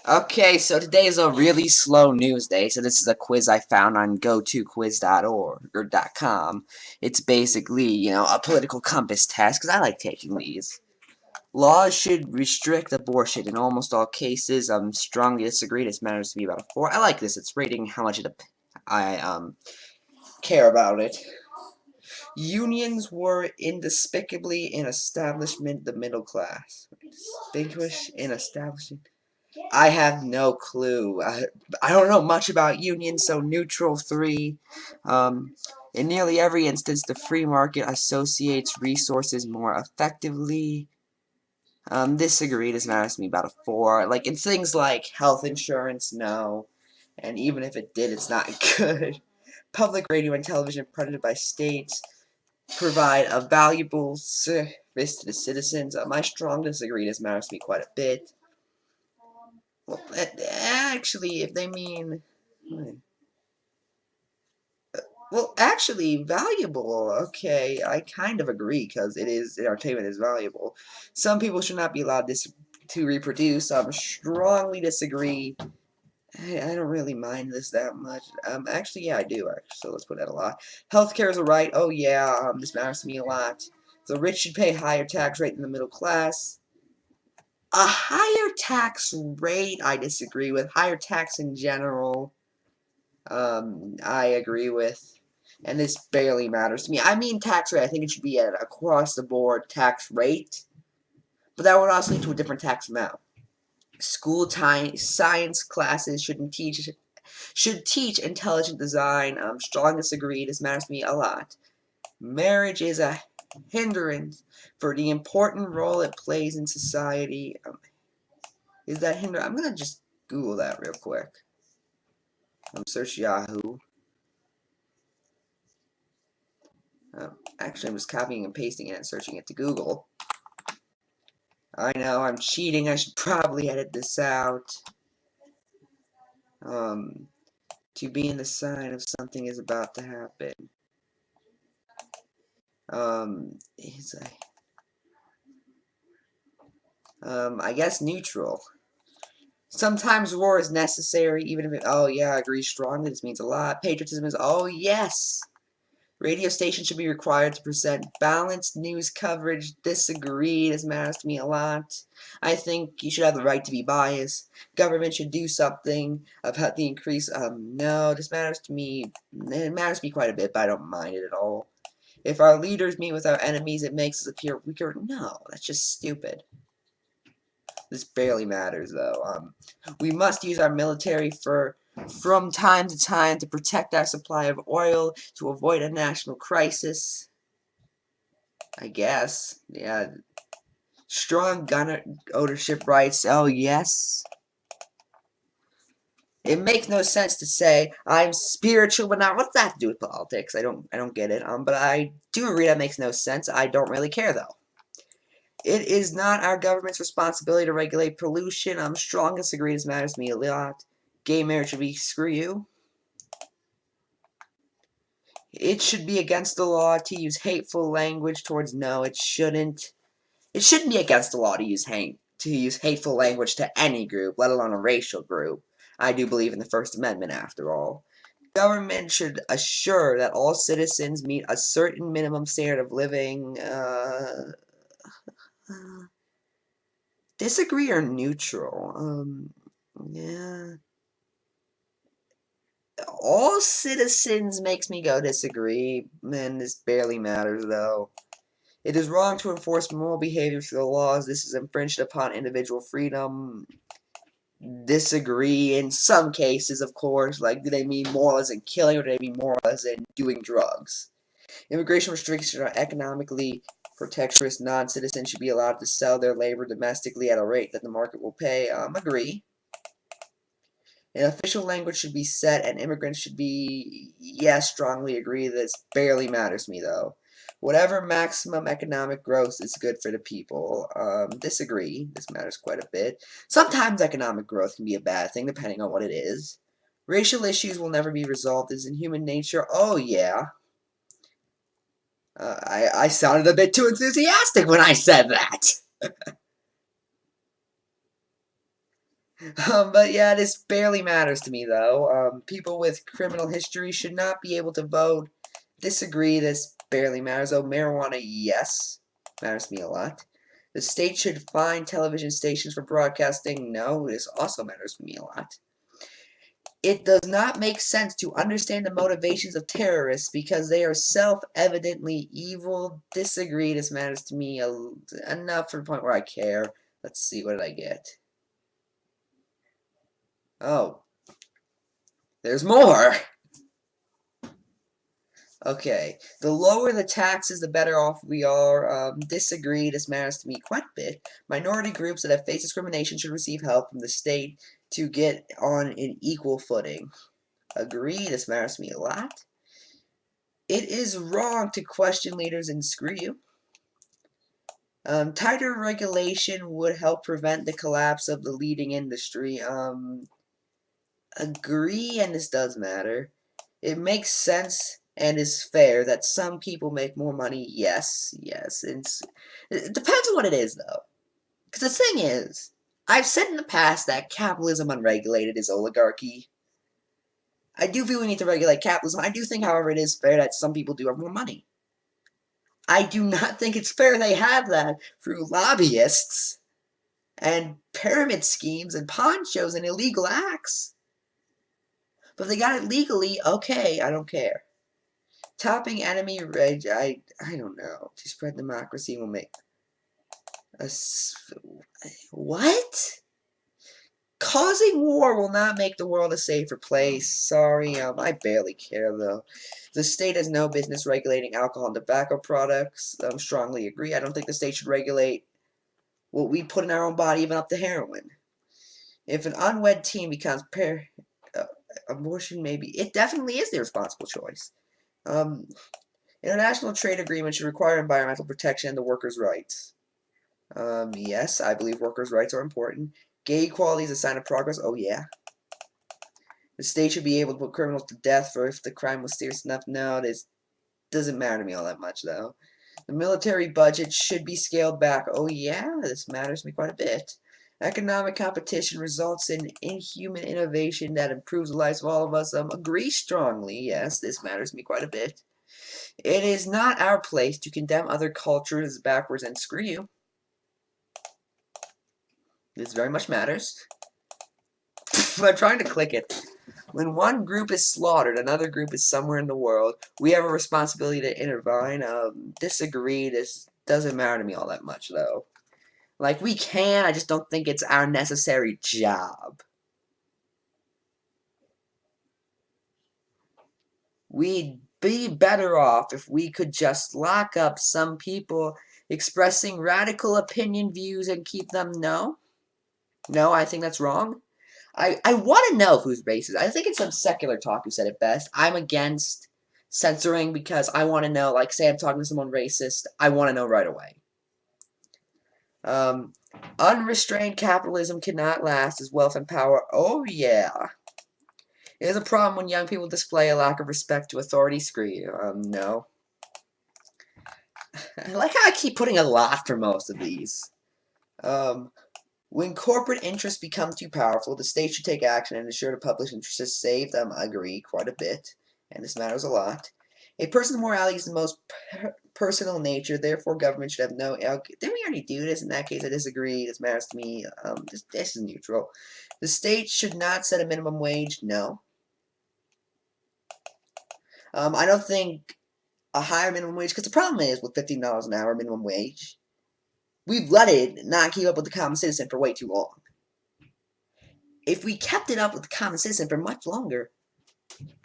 Okay, so today is a really slow news day. So this is a quiz I found on gotoquiz.org or .com. It's basically, a political compass test because I like taking these. Laws should restrict abortion in almost all cases. I'm strongly disagree. This matters to me about a 4. I like this. It's rating how much I care about it. Unions were indespicably in establishment the middle class. Distinguish in establishing. I have no clue. I don't know much about unions, so neutral 3. In nearly every instance, the free market associates resources more effectively. Disagree. This matters to me about a 4. Like, in things like health insurance, no. And even if it did, it's not good. Public radio and television funded by states provide a valuable service to the citizens. My strong disagree. This matters to me quite a bit. Well, actually, if they mean... Well, actually, valuable. Okay, I kind of agree, because entertainment is valuable. Some people should not be allowed to reproduce. Strongly disagree. I don't really mind this that much. Actually, yeah, I do, actually, so let's put that a lot. Healthcare is a right. Oh, yeah, this matters to me a lot. The rich should pay higher tax rate than the middle class. A higher tax rate, I disagree with. Higher tax in general, I agree with. And this barely matters to me. I mean tax rate, I think it should be at across-the-board tax rate. But that would also lead to a different tax amount. School science classes should teach intelligent design. Strong disagree. This matters to me a lot. Marriage is a hindrance for the important role it plays in society. Is that hinder? I'm gonna just Google that real quick. Search Yahoo. Actually, I'm just copying and pasting it and searching it to Google. I know, I'm cheating. I should probably edit this out. To be in the sign of something is about to happen. I guess neutral. Sometimes war is necessary, even if it, oh yeah, I agree strongly, this means a lot. Patriotism is, oh yes. Radio stations should be required to present balanced news coverage. Disagree, this matters to me a lot. I think you should have the right to be biased. Government should do something about the increase. No, this matters to me. It matters to me quite a bit, but I don't mind it at all. If our leaders meet with our enemies, it makes us appear weaker. No, that's just stupid. This barely matters, though. We must use our military from time to time to protect our supply of oil to avoid a national crisis. I guess. Yeah. Strong gun ownership rights. Oh, yes. It makes no sense to say I'm spiritual, but not. What's that to do with politics? I don't get it. But I do agree that makes no sense. I don't really care, though. It is not our government's responsibility to regulate pollution. I'm strong disagree. This matters to me a lot. Gay marriage should be screw you. It should be against the law to use hateful language towards no. It shouldn't. It shouldn't be against the law to use hateful language to any group, let alone a racial group. I do believe in the First Amendment, after all. Government should assure that all citizens meet a certain minimum standard of living. Disagree or neutral? Yeah. All citizens makes me go disagree, and this barely matters, though. It is wrong to enforce moral behavior through the laws. This is infringed upon individual freedom. Disagree in some cases, of course. Like, do they mean moral as in killing, or do they mean moral as in doing drugs? Immigration restrictions are economically protectionist. Non-citizens should be allowed to sell their labor domestically at a rate that the market will pay. Agree. An official language should be set, and immigrants should be, yes, strongly agree. This barely matters to me, though. Whatever maximum economic growth is good for the people. Disagree. This matters quite a bit. Sometimes economic growth can be a bad thing, depending on what it is. Racial issues will never be resolved. It's in human nature. Oh, yeah. I sounded a bit too enthusiastic when I said that. But yeah, this barely matters to me, though. People with criminal history should not be able to vote. Disagree, this barely matters. Oh, marijuana, yes. Matters to me a lot. The state should fine television stations for broadcasting. No, this also matters to me a lot. It does not make sense to understand the motivations of terrorists because they are self-evidently evil. Disagree, this matters to me enough for the point where I care. Let's see, what did I get? Oh, there's more! Okay, the lower the taxes, the better off we are. Disagree, this matters to me quite a bit. Minority groups that have faced discrimination should receive help from the state to get on an equal footing. Agree, this matters to me a lot. It is wrong to question leaders and screw you. Tighter regulation would help prevent the collapse of the leading industry. Agree, and this does matter. It makes sense and is fair that some people make more money. Yes, yes. It depends on what it is, though. Because the thing is, I've said in the past that capitalism unregulated is oligarchy. I do feel we need to regulate capitalism. I do think, however, it is fair that some people do have more money. I do not think it's fair they have that through lobbyists and pyramid schemes and pawn shows and illegal acts. But if they got it legally, okay, I don't care. Topping enemy rage, I don't know. To spread democracy will make us... What? Causing war will not make the world a safer place. Sorry, I barely care, though. The state has no business regulating alcohol and tobacco products. Strongly agree. I don't think the state should regulate what we put in our own body, even up to heroin. If an unwed teen becomes abortion, maybe. It definitely is the responsible choice. International trade agreements should require environmental protection and the workers' rights. Yes, I believe workers' rights are important. Gay equality is a sign of progress. Oh, yeah. The state should be able to put criminals to death for if the crime was serious enough. No, this doesn't matter to me all that much, though. The military budget should be scaled back. Oh, yeah, this matters to me quite a bit. Economic competition results in inhuman innovation that improves the lives of all of us. Agree strongly. Yes, this matters to me quite a bit. It is not our place to condemn other cultures as backwards and screw you. This very much matters. I'm trying to click it. When one group is slaughtered, another group is somewhere in the world. We have a responsibility to intervene. Disagree. This doesn't matter to me all that much, though. Like, we can, I just don't think it's our necessary job. We'd be better off if we could just lock up some people expressing radical opinion views and keep them. No, I think that's wrong. I want to know who's racist. I think it's some secular talk who said it best. I'm against censoring because I want to know, like, say I'm talking to someone racist, I want to know right away. Unrestrained capitalism cannot last as wealth and power. Oh, yeah. It is a problem when young people display a lack of respect to authority. Screw you. No. I like how I keep putting a lot for most of these. When corporate interests become too powerful, the state should take action and ensure the public interest is saved. I agree quite a bit, and this matters a lot. A person's morality is the most personal nature, therefore government should have no... Didn't we already do this? In that case, I disagree. This matters to me. This is neutral. The state should not set a minimum wage. No. I don't think a higher minimum wage, because the problem is with $15 an hour minimum wage, we've let it not keep up with the common citizen for way too long. If we kept it up with the common citizen for much longer,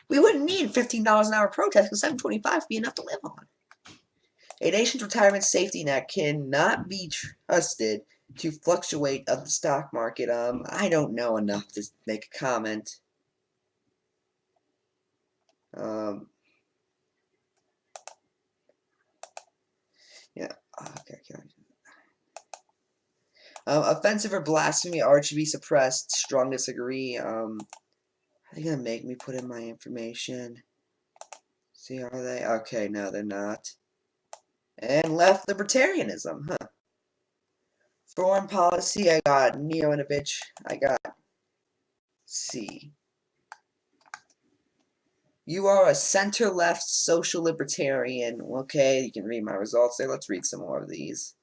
we wouldn't need $15 an hour protest because $7.25 would be enough to live on. A nation's retirement safety net cannot be trusted to fluctuate of the stock market. I don't know enough to make a comment. Yeah. Okay. Offensive or blasphemy art should be suppressed. Strong disagree. Are they gonna make me put in my information? See, are they? Okay, no, they're not. And left libertarianism, huh? Foreign policy, I got Neo-Inovich. I got see. You are a center-left social libertarian. Okay, you can read my results there. Let's read some more of these.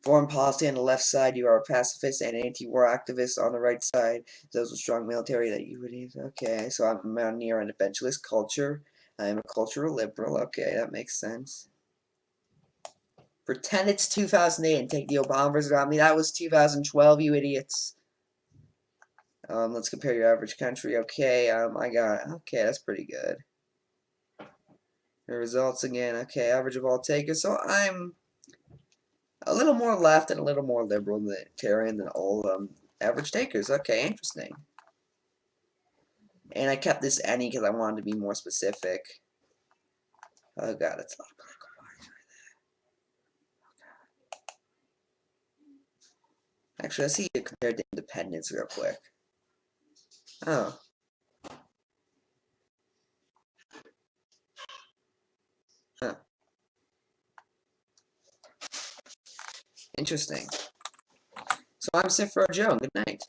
Foreign policy on the left side, you are a pacifist and anti-war activist. On the right side, those with strong military that you would use. Okay, so I'm near an eventualist culture. I am a cultural liberal. Okay, that makes sense. Pretend it's 2008 and take the Obama versus Romney. That was 2012, you idiots. Let's compare your average country. Okay, okay, that's pretty good. The results again. Okay, average of all takers. So I'm a little more left and a little more liberal libertarian than all average takers. Okay, interesting. And I kept this any because I wanted to be more specific. Oh god, it's a lot of political parties right there. Actually, let's see it compared to independents real quick. Oh. Huh. Interesting. So I'm Sifro Joe. Good night.